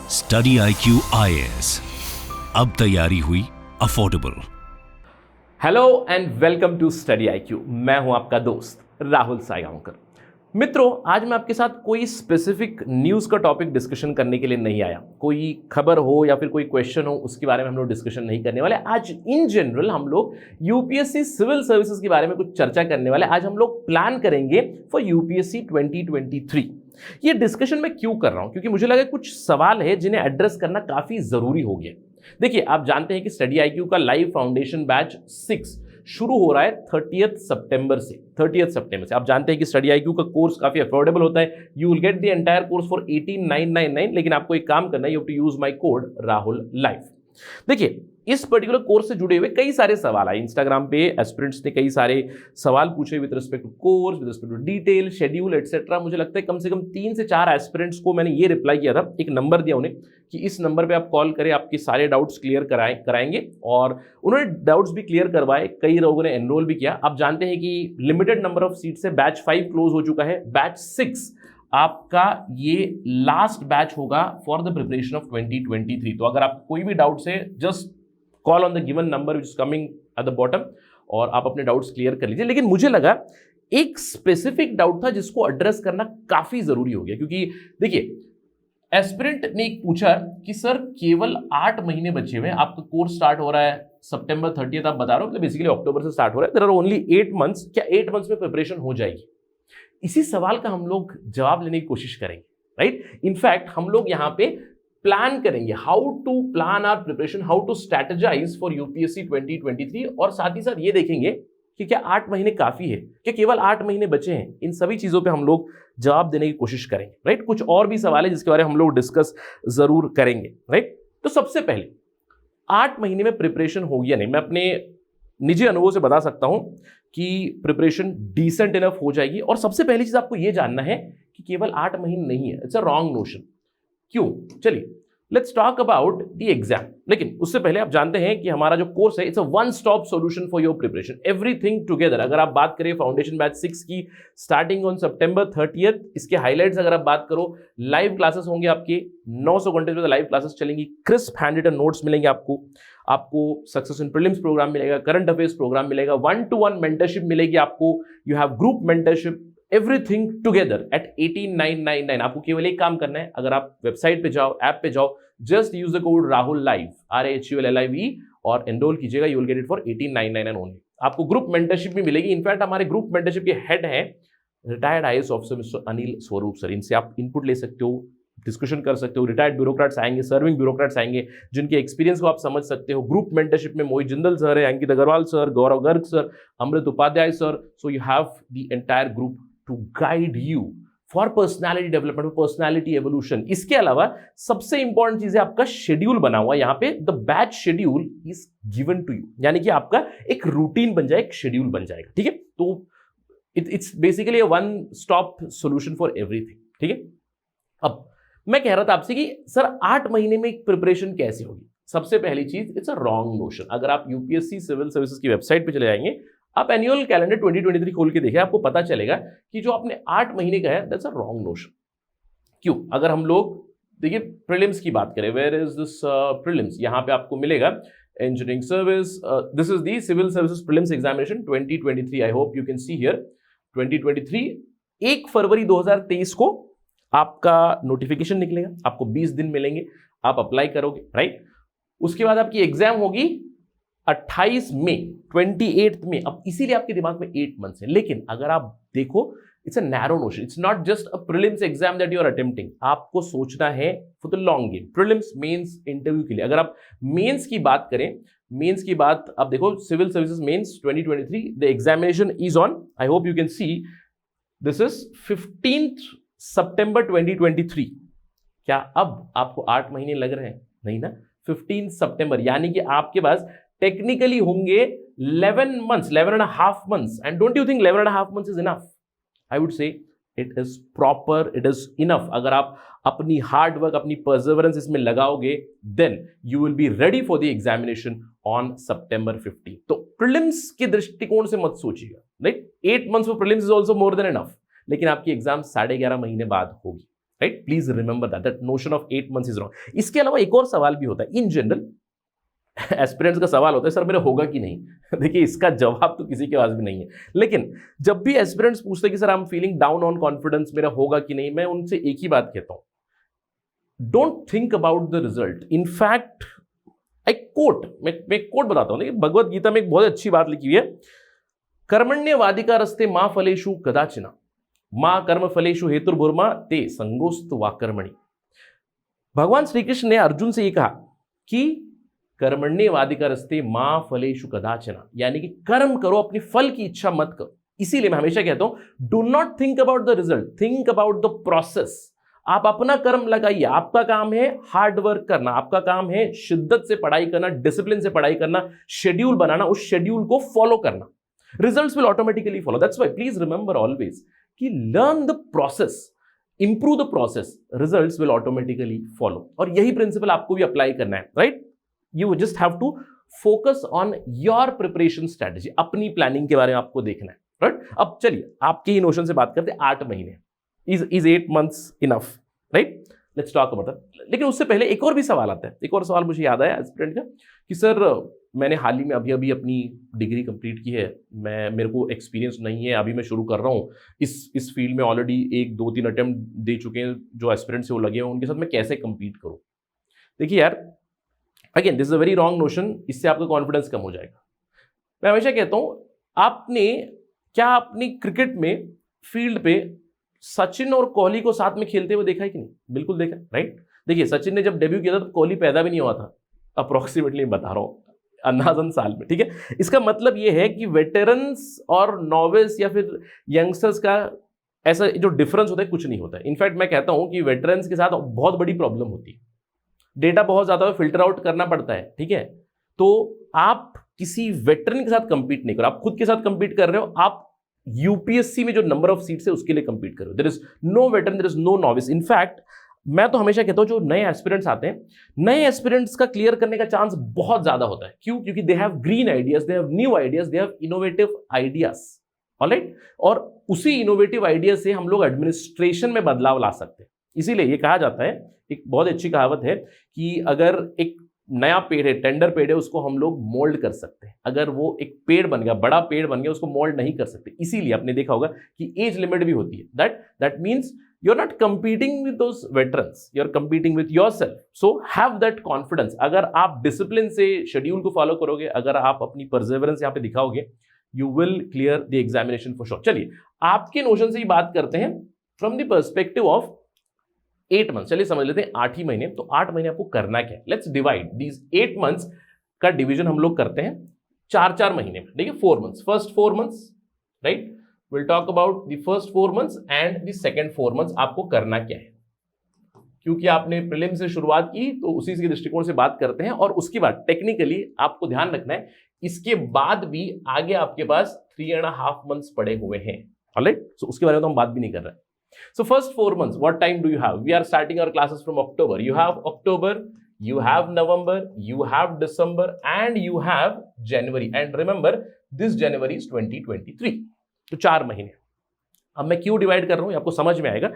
Study IQ IAS, अब तैयारी हुई affordable. Hello and welcome to Study IQ। मैं हूं आपका दोस्त राहुल सायगांवकर। मित्रों, आज मैं आपके साथ कोई स्पेसिफिक न्यूज़ का टॉपिक डिस्कशन करने के लिए नहीं आया। कोई खबर हो या फिर कोई क्वेश्चन हो उसके बारे में हम लोग डिस्कशन नहीं करने वाले। आज इन जनरल हम लोग यूपीएससी सिविल सर्विसेज के बारे में कुछ चर्चा करने वाले। आज हम लोग प्लान करेंगे फॉर यूपीएससी 2023। ये डिस्कशन मैं क्यों कर रहा हूं? क्योंकि मुझे लगा कुछ सवाल है जिन्हें एड्रेस करना काफी जरूरी हो गया। देखिए, आप जानते हैं कि स्टडी IQ का लाइव फाउंडेशन बैच 6 शुरू हो रहा है 30 सितंबर से। आप जानते हैं कि स्टडी IQ का कोर्स काफी अफोर्डेबल होता है। You will get the entire course for 18,999, लेकिन आपको एक काम करना है, you have to use my code Rahul live. देखिए, इस पर्टिकुलर कोर्स से जुड़े हुए कई सारे सवाल आए। इंस्टाग्राम पे एस्पिरेंट्स ने कई सारे सवाल पूछे with respect to course, with respect to detail, schedule etcetera. मुझे लगता है कम से कम 3 से 4 एस्पिरेंट्स को मैंने ये रिप्लाई किया था, एक नंबर दिया उन्हें कि इस नंबर पे आप कॉल करें, आपके सारे डाउट्स क्लियर कराएंगे। और उन्होंने डाउट्स भी क्लियर करवाए, कई लोगों ने एनरोल भी किया। आप जानते हैं कि लिमिटेड नंबर ऑफ सीट से बैच 5 क्लोज हो चुका है। बैच 6 आपका ये लास्ट बैच होगा फॉर द प्रिपरेशन ऑफ 2023। तो अगर आप कोई भी डाउट्स है, just call on the given number which is coming at the bottom और आप अपने डाउट्स क्लियर कर लीजिए। लेकिन मुझे लगा एक स्पेसिफिक डाउट था जिसको एड्रेस करना काफी जरूरी हो गया, क्योंकि देखिए, एस्पिरेंट ने एक पूछा कि सर केवल 8 महीने बचे हुए हैं, आपका कोर्स स्टार्ट हो रहा है सितंबर 30, आप बता रहे हो, मतलब बेसिकली अक्टूबर से स्टार्ट हो रहा है। There are only 8 months. क्या 8 मंथ्स में प्रिपरेशन हो जाएगी? इसी सवाल का हम लोग जवाब लेने की कोशिश करेंगे, राइट? इनफैक्ट हम लोग यहाँ पे प्लान करेंगे how to plan our preparation, how to strategise for UPSC 2023, और साथ ही साथ ये देखेंगे कि क्या 8 महीने काफी है, क्या केवल 8 महीने बचे हैं। इन सभी चीजों पे हम लोग जवाब देने की कोशिश करेंगे, राइट? कुछ और भी सवाल है जिसके बारे में हम लोग डिस्कस जरूर करेंगे, राइट? तो सबसे पहले 8 महीने में प्रिपरेशन होगी या नहीं, मैं अपने निजी अनुभव से बता सकता हूं कि प्रिपरेशन डिसेंट इनफ हो जाएगी। और सबसे पहली चीज आपको यह जानना है कि केवल 8 महीने नहीं है, इट्स अ रॉन्ग नोशन। क्यों? चलिए, let's talk about the exam. लेकिन उससे पहले आप जानते हैं कि हमारा जो कोर्स है, it's a one stop solution for your preparation, everything together. अगर आप बात करें फाउंडेशन बैच 6 की, स्टार्टिंग ऑन सितंबर 30, इसके हाइलाइट्स अगर आप बात करो, लाइव क्लासेस होंगे आपके 900 घंटे में, लाइव क्लासेस चलेंगी, क्रिस्प हैंड रिटन नोट्स मिलेंगे आपको सक्सेस इन प्रीलिम्स प्रोग्राम मिलेगा, करंट अफेयर्स प्रोग्राम मिलेगा, 1-to-1 मेंटरशिप मिलेगी आपको, you have group mentorship, everything together at 18,999। आपको केवल एक काम करना है, अगर आप वेबसाइट पे जाओ, ऐप पे जाओ, just use the code Rahul live, RAHULLIVE, और एनरोल कीजिएगा। You will get it for 18,999 only. आपको ग्रुप मेंटरशिप भी मिलेगी। इनफैक्ट हमारे ग्रुप मेंटरशिप के हेड हैं retired IAS officer mister Anil Swarup sir. इनसे आप इनपुट ले सकते हो, डिस्कशन कर सकते हो। रिटायर्ड ब्यूरोक्रेट्स आएंगे, सर्विंग ब्यूरोक्रेट्स आएंगे, जिनके एक्सपीरियंस को आप समझ सकते हो। ग्रुप मेंटरशिप में मोहित जिंदल सर है, Ankit Agarwal sir, Gaurav Garg sir, Amrit Upadhyay sir. So you have the entire group to guide you for personality development, personality evolution. इसके अलावा सबसे इंपॉर्टेंट चीज है आपका शेड्यूल बना हुआ। यहाँ पे the batch schedule is given to you, यानी कि आपका एक रूटीन बन जाए, एक शेड्यूल बन जाएगा, ठीक है? तो it's basically one stop solution for everything, ठीक है? अब मैं कह रहा था आपसे कि सर 8 महीने में प्रिपरेशन कैसे होगी? सबसे पहली चीज, इट्स अ रॉन्ग नोशन। अगर आप यूपीएससी सिविल सर्विसेज की वेबसाइट पे चले जाएंगे, आप एनुअल कैलेंडर 2023 खोल के देखिए, आपको पता चलेगा कि जो आपने 8 महीने का है, दैट्स अ रॉन्ग नोशन। क्यों? अगर हम लोग देखिए प्रीलिम्स की बात करें, वेयर इज दिस प्रीलिम्स? यहाँ पे आपको मिलेगा engineering service, this is the civil services prelims examination 2023। I hope you can see here 2023। 1 फरवरी 2023 को आपका नोटिफिकेशन निकलेगा, आपको 20 दिन मिलेंगे, आप अप्लाई करोगे, राइट? उसके बाद आपकी एग्जाम होगी 28 मई, 28 में। अब इसीलिए आपके दिमाग में 8 मंथ्स है। लेकिन अगर आप देखो, it's a narrow notion, it's not just a prelims exam that you are attempting. आपको सोचना है for the long game, prelims, mains, interview के लिए। अगर आप मेंस की बात करें, मेंस की बात आप देखो, civil services mains 2023, the examination is on, I hope you can see, this is 15 September 2023। क्या अब आपको 8 महीने लग रहे हैं? नहीं ना। 15 सितंबर, यानी कि आपके पास टेक्निकली होंगे 11 months, 11.5 months। And don't you think 11.5 months is enough? I would say it is proper, it is enough. अगर आप अपनी हार्ड वर्क, अपनी परसेवरेंस इसमें लगाओगे, then you will be ready for the examination on September 15। तो प्रीलिम्स के दृष्टिकोण से मत सोचिएगा, right? 8 months for prelims is also more than enough. लेकिन आपकी एग्जाम 11.5 महीने बाद होगी। Right? Please remember that notion of 8 months is wrong. इसके अलावा एक और सवाल भी होता है इन जनरल, एस्पिरेंट्स का सवाल होता है सर मेरा होगा कि नहीं। देखिए इसका जवाब तो किसी के पास भी नहीं है, लेकिन जब भी एस्पिरेंट्स पूछते हैं कि sir I am feeling down on confidence, मेरा होगा कि नहीं, मैं उनसे एक ही बात कहता हूं, don't think about the result. In fact एक कोट, मैं कोट बताता हूं, देखिए भगवत गीता में एक बहुत अच्छी बात लिखी हुई है, कर्मण्येवाधिकारस्ते मा फलेषु कदाचन मां कर्म फलेषु हेतुर्भुर्मा ते संगोस्तु वा कर्मणि। भगवान श्री कृष्ण ने अर्जुन से यह कहा कि कर्मण्येवाधिकारस्ते मां फलेषु कदाचन, यानी कि कर्म करो, अपनी फल की इच्छा मत करो। इसीलिए मैं हमेशा कहता हूं do not think about the result, think about the process. आप अपना कर्म लगाइए, आपका काम है हार्ड वर्क करना, आपका काम है शिद्दत से पढ़ाई करना, डिसिप्लिन से पढ़ाई करना, शेड्यूल बनाना, उस शेड्यूल को फॉलो करना, results will automatically follow. That's why please remember always कि learn the process, improve the process, results will automatically follow. और यही प्रिंसिपल आपको भी अप्लाई करना है, right? You just have to focus on your preparation strategy, अपनी planning के बारे में आपको देखना है, राइट? अब चलिए आपके ही नोशन से बात करते हैं, 8 महीने is 8 months enough, right? Let's talk about that. लेकिन उससे पहले एक और भी सवाल आता है, एक और सवाल मुझे याद आया एस्पिरेंट का कि सर मैंने हाल ही में अभी अपनी डिग्री कंप्लीट की है, मेरे को एक्सपीरियंस नहीं है, अभी मैं शुरू कर रहा हूँ इस फील्ड में, ऑलरेडी 1, 2, 3 अटेम्प्ट दे चुके हैं जो एस्पिरेंट्स से वो लगे हैं, उनके साथ मैं कैसे कंपीट करूँ? देखिए यार, again this is a very wrong notion, इससे आपका कॉन्फिडेंस कम हो जाएगा। मैं हमेशा कहता हूं आपने क्या अपनी क्रिकेट में फील्ड पे सचिन और कोहली को साथ में खेलते हुए देखा है कि नहीं? बिल्कुल देखा, राइट? देखिए सचिन ने जब डेब्यू किया था तो कोहली पैदा भी नहीं हुआ था, अप्रोक्सीमेटली बता रहा हूं, अंदाजन साल में, ठीक है? इसका मतलब यह है कि वेटरन्स और नॉविस या फिर यंगस्टर्स का ऐसा जो डिफरेंस होता है कुछ नहीं होता है। इनफैक्ट मैं कहता हूं कि वेटरन्स के साथ बहुत बड़ी प्रॉब्लम होती है, डेटा बहुत ज्यादा फिल्टर आउट करना पड़ता है, ठीक है? तो आप किसी वेटरन के साथ कंपीट नहीं करो, आप खुद के साथ कंपीट कर रहे हो, आप यूपीएससी में जो नंबर ऑफ सीट्स है उसके लिए कंपीट करो। There is no veteran, there is no novice. In fact मैं तो हमेशा कहता हूं जो नए एस्पिरेंट्स आते हैं, नए एस्पिरेंट्स का क्लियर करने का चांस बहुत ज्यादा होता है। क्यों? क्योंकि they have green ideas, they have new ideas, they have innovative ideas, alright? और उसी इनोवेटिव आइडिया से हम लोग एडमिनिस्ट्रेशन में बदलाव ला सकते हैं। इसीलिए ये कहा जाता है, एक बहुत अच्छी कहावत है कि अगर एक नया पेड़ है, टेंडर पेड़ है, उसको हम लोग मोल्ड कर सकते हैं, अगर वो एक पेड़ बन गया, बड़ा पेड़ बन गया, उसको मोल्ड नहीं कर सकते। इसीलिए आपने देखा होगा कि एज लिमिट भी होती है। That means you are not competing with those veterans, you are competing with yourself. So have that confidence. अगर आप डिसिप्लिन से शेड्यूल को फॉलो करोगे, अगर आप अपनी परसेवरेंस यहाँ पे दिखाओगे, you will clear the examination for sure. चलिए आपके नोशन से ही बात करते हैं from the perspective of 8 months. चलिए समझ लेते हैं 8 ही महीने। तो 8 महीने आपको करना क्या है? लेट्स डिवाइड दीज 8 मंथ्स का डिवीजन हम लोग करते हैं 4-4 महीने में, ठीक है? 4 months, first 4 months, right? Will talk about the first 4 months and the second 4 months. आपको करना क्या है? क्योंकि आपने प्रीलिम से शुरुआत की तो उसी के दृष्टिकोण से बात करते हैं। और उसके बाद टेक्निकली आपको ध्यान रखना है, इसके बाद भी आगे आपके पास 3.5 मंथ्स पड़े हुए हैं, ऑलराइट? सो उसके बारे में तो हम बात भी नहीं कर रहे हैं। So first 4 months, what time do you have? We are starting our classes from October. You have October, you have November, you have December, and you have January. And remember, this January is 2023. तो 4 महीने। अब मैं क्यों divide कर रहा हूं, आपको समझ में आएगा।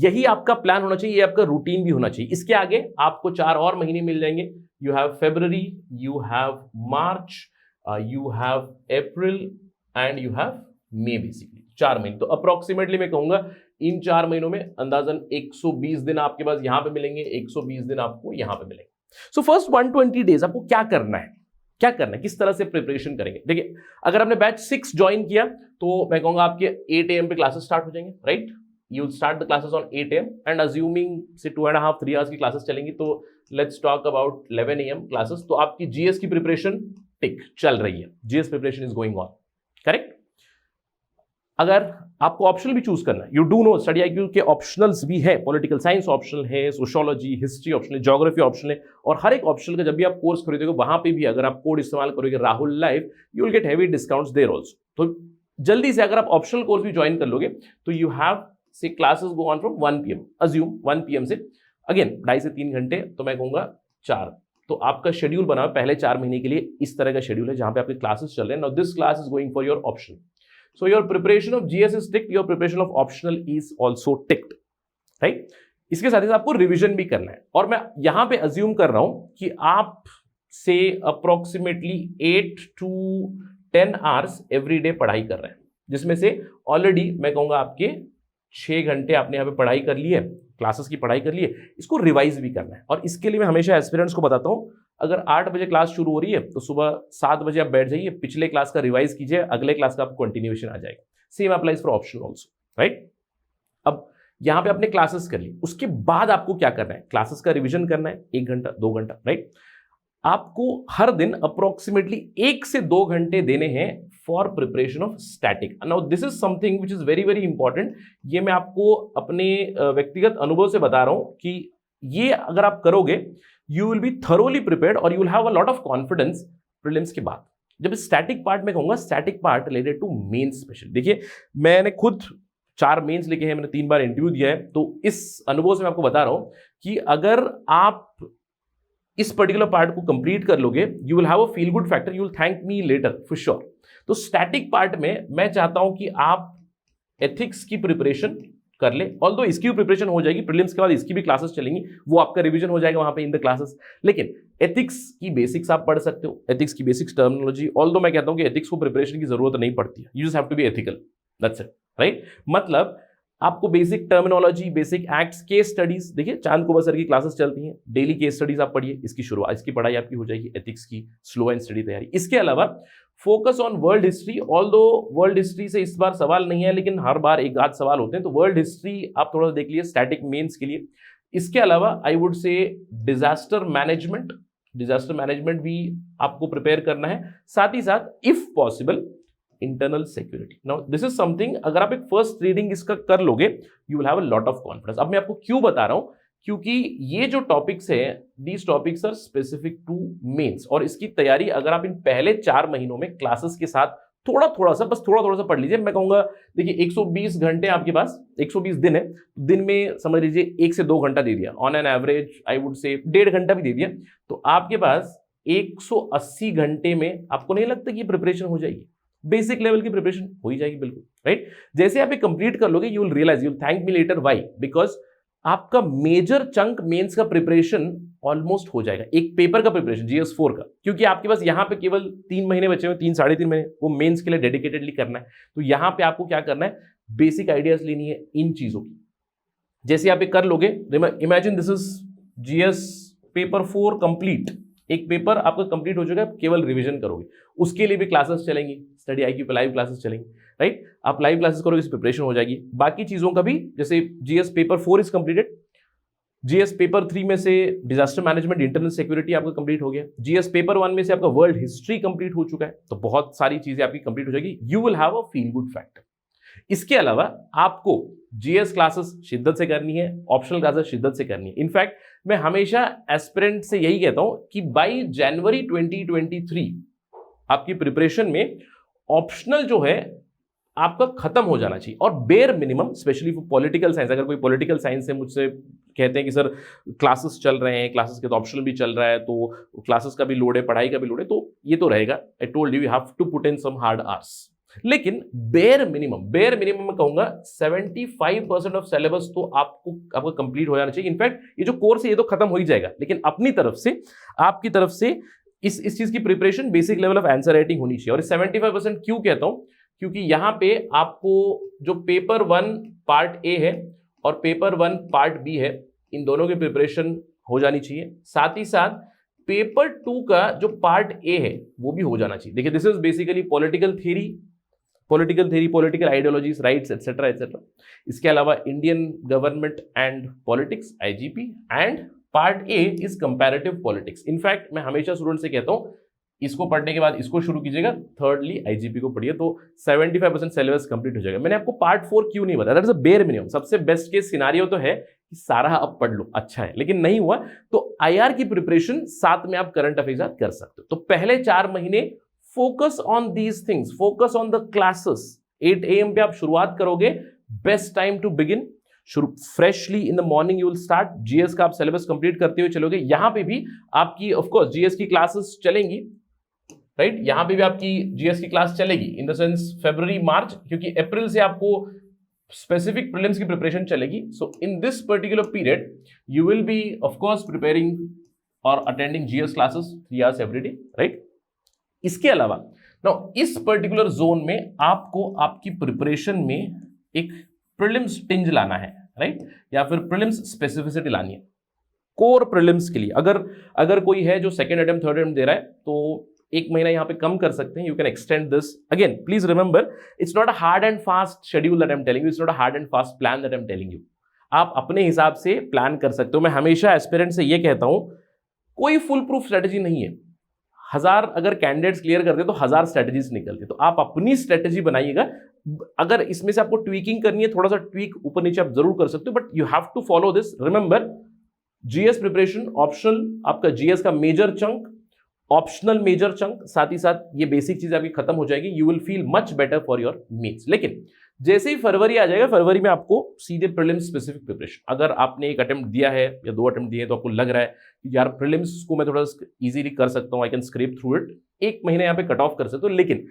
यही आपका प्लान होना चाहिए, ये आपका रूटीन भी होना चाहिए। इसके आगे आपको 4 और महीने मिल जाएंगे। You have February, you have March, you have April, and you have May basically। 4 महीने। तो अप्रोक्सीमेटली मैं कहूंगा इन 4 महीनों में अंदाजन 120 दिन आपके पास यहां पे मिलेंगे, 120 दिन आपको यहां पे मिलेंगे। सो फर्स्ट 120 डेज आपको क्या करना है, क्या करना है, किस तरह से प्रिपरेशन करेंगे? देखिए अगर आपने बैच 6 ज्वाइन किया तो मैं कहूंगा आपके 8 AM पे क्लासेस स्टार्ट हो जाएंगे, right? You start the classes on 8 AM and assuming say 2.5-3 hours की क्लासेस चलेंगी, तो let's talk about 11 AM classes. तो आपकी जीएस की प्रिपरेशन टिक चल रही है, GS preparation is going on, correct? अगर आपको ऑप्शनल भी चूज करना है, you do know study IQ के ऑप्शनल्स भी है, पॉलिटिकल साइंस ऑप्शनल है, सोशियोलॉजी, हिस्ट्री ऑप्शनल है, ज्योग्राफी ऑप्शनल है। और हर एक ऑप्शनल का जब भी आप कोर्स खरीदोगे वहां पे भी अगर आप कोड इस्तेमाल करोगे Rahul live, you will get heavy discounts there also. तो जल्दी से अगर आप ऑप्शनल कोर्स भी ज्वाइन कर लोगे तो यू हैव से classes go on from 1 PM, assume 1 PM से अगेन 2.5 से 3 घंटे, तो मैं कहूंगा 4। तो आपका शेड्यूल बना पहले 4 महीने के लिए इस तरह का शेड्यूल है जहां पे आपके क्लासेस चल रहे हैं। Now this class is going for your option. So your preparation of GS is ticked, your preparation of optional is also ticked, right? इसके साथ ही साथ आपको रिवीजन भी करना है। और मैं यहां पे अज्यूम कर रहा हूं कि आप से approximately 8 to 10 hours every day पढ़ाई कर रहे हैं, जिसमें से ऑलरेडी मैं कहूंगा आपके 6 घंटे आपने यहाँ पे पढ़ाई कर ली है, क्लासेस की पढ़ाई कर ली है, इसको रिवाइज भी करना है। और इसके लिए मैं हमेशा एस्पिरेंट्स को बताता हूं, अगर 8 बजे क्लास शुरू हो रही है तो सुबह 7 बजे आप बैठ जाइए, पिछले क्लास का रिवाइज कीजिए, अगले क्लास का आपको कंटिन्यूएशन आ जाएगा। Same applies for optional also, right. अब यहां पे आपने क्लासेस कर ली, उसके बाद आपको क्या करना है, क्लासेस का रिवीजन करना है 1 घंटा 2 घंटा, राइट। आपको हर दिन अप्रोक्सीमेटली 1 से 2 घंटे देने हैं for preparation of static. Now this is something which is very very important. ये मैं आपको अपने व्यक्तिगत अनुभव से बता रहा हूं कि ये अगर आप करोगे you will be thoroughly prepared और you will have a lot of confidence prelims के बाद। जब स्टैटिक पार्ट में कहूंगा, static part related to mains special, देखिए मैंने खुद 4 मेंस लिखे हैं, मैंने 3 बार इंटरव्यू दिया है, तो इस अनुभव से मैं आपको बता रहा हूं कि अगर आप इस पर्टिकुलर पार्ट को कंप्लीट कर लोगे, you will have a feel good factor, you will thank me letter for sure. तो स्टैटिक पार्ट में मैं चाहता हूं कि आप एथिक्स की प्रिपरेशन कर ले, ऑल्दो इसकी भी प्रिपरेशन हो जाएगी, प्रीलिम्स के बाद इसकी भी क्लासेस चलेंगी, वो आपका रिवीजन हो जाएगा वहां पे इन द क्लासेस, लेकिन एथिक्स की बेसिक्स आप पढ़ सकते हो, एथिक्स की बेसिक्स टर्मिनोलॉजी, ऑल्दो मैं कहता हूं कि एथिक्स को प्रिपरेशन की जरूरत नहीं पड़ती है, you just have to be ethical, that's it, right. मतलब आपको basic terminology, basic acts, case studies, देखिए चांद कुबा सर की क्लासेस चलती हैं, डेली केस स्टडीज आप पढ़िए, इसकी शुरुआत, इसकी पढ़ाई आपकी हो जाएगी, एथिक्स की स्लो एंड स्टडी तैयारी। इसके अलावा focus on world history, although world history से इस बार सवाल नहीं है, लेकिन हर बार एक आध सवाल होते हैं, तो वर्ल्ड हिस्ट्री आप थोड़ा सा देख लीजिए स्टैटिक मेंस के लिए। इसके अलावा आई वुड से डिजास्टर मैनेजमेंट भी आपको प्रिपेयर करना है, साथ ही साथ if possible internal security. Now this is something, अगर आप एक फर्स्ट रीडिंग इसका कर लोगे you will have a lot of confidence. अब मैं आपको क्यों बता रहा हूं, क्योंकि ये जो टॉपिक्स है, these topics are specific to mains, और इसकी तैयारी अगर आप इन पहले 4 महीनों में क्लासेस के साथ थोड़ा थोड़ा सा पढ़ लीजिए। मैं कहूंगा देखिए 120 घंटे आपके पास, 120 दिन है, दिन में समझ लीजिए 1 से 2 घंटा दे दिया, on an average I would से 1.5 घंटा भी दे दिया, तो आपके पास 180 घंटे में आपको नहीं लगता कि प्रिपरेशन हो जाएगी, बेसिक लेवल की प्रिपरेशन हो ही जाएगी, बिल्कुल, राइट। जैसे आप कंप्लीट कर लोगे you will realize, you will thank me later, why, because आपका मेजर चंक मेंस का प्रिपरेशन ऑलमोस्ट हो जाएगा, एक पेपर का प्रिपरेशन GS4 का, क्योंकि आपके पास यहां पे केवल 3 महीने बचे हुए, 3 साढ़े 3 महीने, वो मेंस के लिए डेडिकेटेडली करना है। तो यहां पे आपको क्या करना है, बेसिक आइडियाज लेनी है इन चीजों की। जैसे आप कर लोगे, imagine this is GS paper 4 complete, एक पेपर आपका कंप्लीट हो चुका है, केवल रिवीजन करोगे, उसके लिए भी क्लासेस चलेंगी, स्टडी IQ पे लाइव क्लासेस चलेंगी, राइट। आप लाइव क्लासेस करोगे, इस प्रिपरेशन हो जाएगी। बाकी चीजों का भी, जैसे GS paper 4 is completed, GS paper 3 में से डिजास्टर मैनेजमेंट, इंटरनल सिक्योरिटी आपका कंप्लीट हो गया, GS पेपर 1 में से आपका वर्ल्ड हिस्ट्री कंप्लीट हो चुका है, तो बहुत सारी चीजें आपकी कंप्लीट हो जाएगी, you will have a feel good factor. इसके अलावा आपको GS क्लासेस शिद्दत से करनी है, ऑप्शनल क्लासेस शिद्दत से करनी है। इनफैक्ट मैं हमेशा एस्पिरेंट से यही कहता हूं कि बाय जनवरी 2023 आपकी प्रिपरेशन में ऑप्शनल जो है आपका खत्म हो जाना चाहिए, और bare minimum, specially for political science, अगर कोई पॉलिटिकल साइंस से मुझसे कहते हैं कि सर क्लासेस चल रहे हैं, क्लासेस के तो ऑप्शनल भी चल रहा है, तो क्लासेस का भी लोड है, पढ़ाई का भी लोड है, तो ये तो रहेगा, I told you have to put in some hard hours, लेकिन बेयर मिनिमम मैं कहूंगा 75% ऑफ सिलेबस तो आपको कंप्लीट हो जाना चाहिए। इनफैक्ट ये जो कोर्स है ये तो खत्म हो ही जाएगा, लेकिन अपनी तरफ से, आपकी तरफ से इस चीज की preparation, basic level of answer writing होनी चाहिए। और 75% क्यों कहता हूं, क्योंकि यहां पे आपको जो पेपर 1 पार्ट ए है और पेपर 1 पार्ट बी है, इन दोनों की प्रिपरेशन हो जानी चाहिए, साथ ही साथ पेपर 2 का जो पार्ट ए है वो भी हो जाना चाहिए। देखिए this is basically political theory, political ideologies, rights etcetera etcetera. इसके अलावा Indian government and politics, IGP, and part A is comparative politics. In fact मैं हमेशा स्टूडेंट से कहता हूं इसको पढ़ने के बाद इसको शुरू कीजिएगा, थर्डली IGP को पढ़िए, तो 75% सिलेबस कंप्लीट हो जाएगा। मैंने आपको पार्ट 4 क्यों नहीं बताया, that is a bare minimum. सबसे बेस्ट केस सिनारियो तो है कि सारा अब पढ़ लो, अच्छा है, लेकिन नहीं हुआ तो IR की प्रिपरेशन साथ में आप करंट अफेयर्स कर सकते हो। तो पहले 4 महीने focus on these things, focus on the classes. 8 AM पे आप शुरुआत करोगे, बेस्ट टाइम टू बिगिन, शुरू freshly in the morning you will start. GS का आप सिलेबस कंप्लीट करते हुए चलोगे, यहां पे भी आपकी ऑफ कोर्स GS की क्लासेस चलेंगी, राइट, यहां पे भी आपकी GS की क्लास चलेगी इन द सेंस फरवरी मार्च, क्योंकि अप्रैल से आपको स्पेसिफिक प्रीलिम्स की प्रिपरेशन चलेगी. So in this particular period you will be of course preparing और attending GS classes 3 hours every day, right. इसके अलावा नाउ इस पर्टिकुलर जोन में आपको आपकी प्रिपरेशन में एक प्रीलिम्स टिंज लाना है, राइट, या फिर प्रीलिम्स स्पेसिफिसिटी लानी है कोर प्रीलिम्स के लिए. अगर कोई है जो सेकंड अटेम्प्ट थर्ड अटेम्प्ट दे रहा है तो 1 महीना यहां पे कम कर सकते हैं. You can extend this. Again please remember, it's not a hard and fast schedule that I am telling you, it's not a hard and fast plan that I am telling you. आप अपने हिसाब से plan कर सकते हो. मैं हमेशा aspirant से ये कहता हूं, कोई फुल प्रूफ स्ट्रेटेजी नहीं है. 1000 अगर कैंडिडेट्स क्लियर करते तो 1000 स्ट्रेटेजीज निकलती. तो आप अपनी स्ट्रेटेजी बनाइएगा. अगर इसमें से आपको ट्वीकिंग करनी है, थोड़ा सा ट्वीक ऊपर नीचे आप जरूर कर सकते हो, but you have to follow this. Remember, GS preparation optional, आपका जीएस का major chunk, optional major chunk, साथ ही साथ ये बेसिक चीज आपकी खत्म हो जाएगी. You will feel much better for your mains. लेकिन जैसे ही फरवरी आ जाएगा, फरवरी में आपको सीधे प्रीलिम्स स्पेसिफिक प्रिपरेशन. अगर आपने 1 अटेम्प्ट दिया है या 2 अटेम्प्ट दिए तो आपको लग रहा है कि यार प्रीलिम्स को मैं थोड़ा इजीली कर सकता हूं, I can scrape through it, 1 महीने यहां पे कट ऑफ कर सकते हो. लेकिन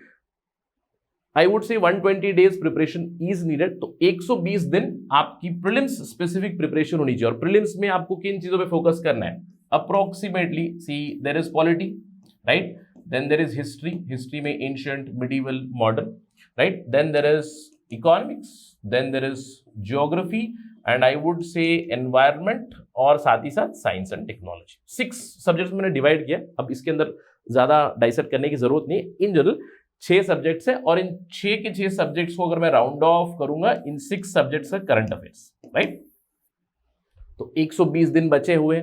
आई वुड से 120 days प्रिपरेशन इज नीडेड. तो 120 दिन आपकी प्रीलिम्स स्पेसिफिक प्रिपरेशन होनी चाहिए. और प्रीलिम्स में आपको किन चीजों पे फोकस करना है? Approximately see there is polity, right, then there is history, history में ancient, medieval, modern, right, then there is economics, then there is geography and I would say environment, और साथ ही साथ साइंस एंड टेक्नोलॉजी. 6 सब्जेक्ट्स मैंने divide किया. अब इसके अंदर ज्यादा डाइसेक्ट करने की जरूरत नहीं है. इन जनरल 6 सब्जेक्ट्स है और इन 6 के 6 सब्जेक्ट्स को अगर मैं राउंड ऑफ करूंगा, इन 6 सब्जेक्ट्स का करंट अफेयर्स, राइट. तो 120 दिन बचे हुए,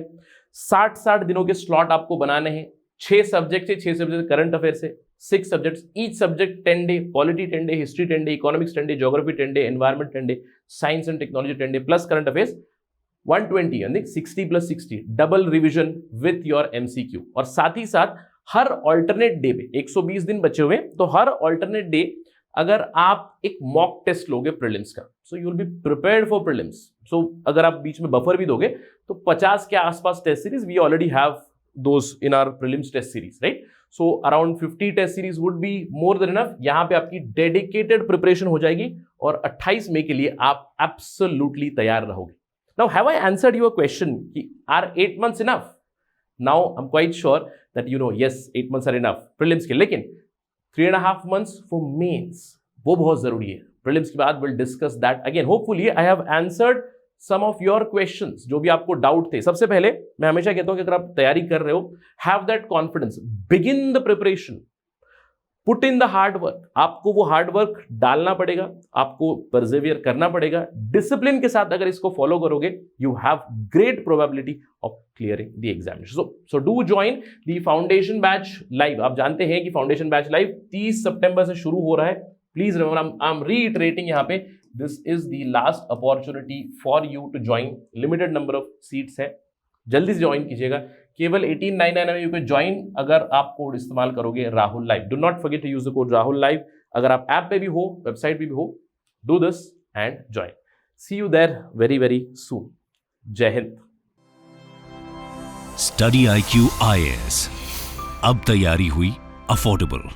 60 दिनों के स्लॉट आपको बनाने हैं. 6 सब्जेक्ट है, 6 सब्जेक्ट करंट अफेयर्स है, 6 subjects, each subject 10 day, polity 10 day, history 10 day, economics 10 day, geography 10 day, environment 10 day, science and technology 10 day, plus current affairs 120, यानी 60 + 60, double revision with your MCQ. और साथ ही साथ हर ऑल्टरनेट डे पे 120 दिन बचे हुए, तो हर ऑल्टरनेट डे अगर आप एक मॉक टेस्ट लोगे प्रीलिम्स का, so you will be prepared for prelims. So अगर आप बीच में बफर भी दोगे तो 50 के आसपास test series, we already have those in our prelims test series, right. So around 50 test series would be more than enough. यहां पे आपकी डेडिकेटेड प्रिपरेशन हो जाएगी और 28 मई के लिए आप एब्सोल्युटली तैयार रहोगे. Now have I answered your question कि are 8 months enough? Now I'm quite sure that you know yes 8 months are enough prelims के, लेकिन 3.5 months for mains वो बहुत जरूरी है. prelims के बाद we'll discuss that again. Hopefully I have answered some of your questions जो भी आपको डाउट थे. सबसे पहले मैं हमेशा कहता हूं कि अगर आप तैयारी कर रहे हो, have that confidence, begin the preparation, put in the hard work. आपको वो हार्ड वर्क डालना पड़ेगा, आपको परसेवियर करना पड़ेगा. डिसिप्लिन के साथ अगर इसको फॉलो करोगे, you have great probability of clearing the examination. So do join the foundation batch live. आप जानते हैं कि फाउंडेशन बैच लाइव 30 सितंबर से शुरू हो रहा है. Please remember, I am reiterating यहां पे, this is the last opportunity for you to join. Limited number of seats है, जल्दी से ज्वाइन कीजिएगा. केवल 1899 में यू कैन ज्वाइन अगर आप कोड इस्तेमाल करोगे Rahul live. Do not forget to use the code Rahul live. अगर आप ऐप पे भी हो, वेबसाइट पे भी हो, do this and join. See you there very very soon. जय हिंद. स्टडी IQ IAS, अब तैयारी हुई अफोर्डेबल.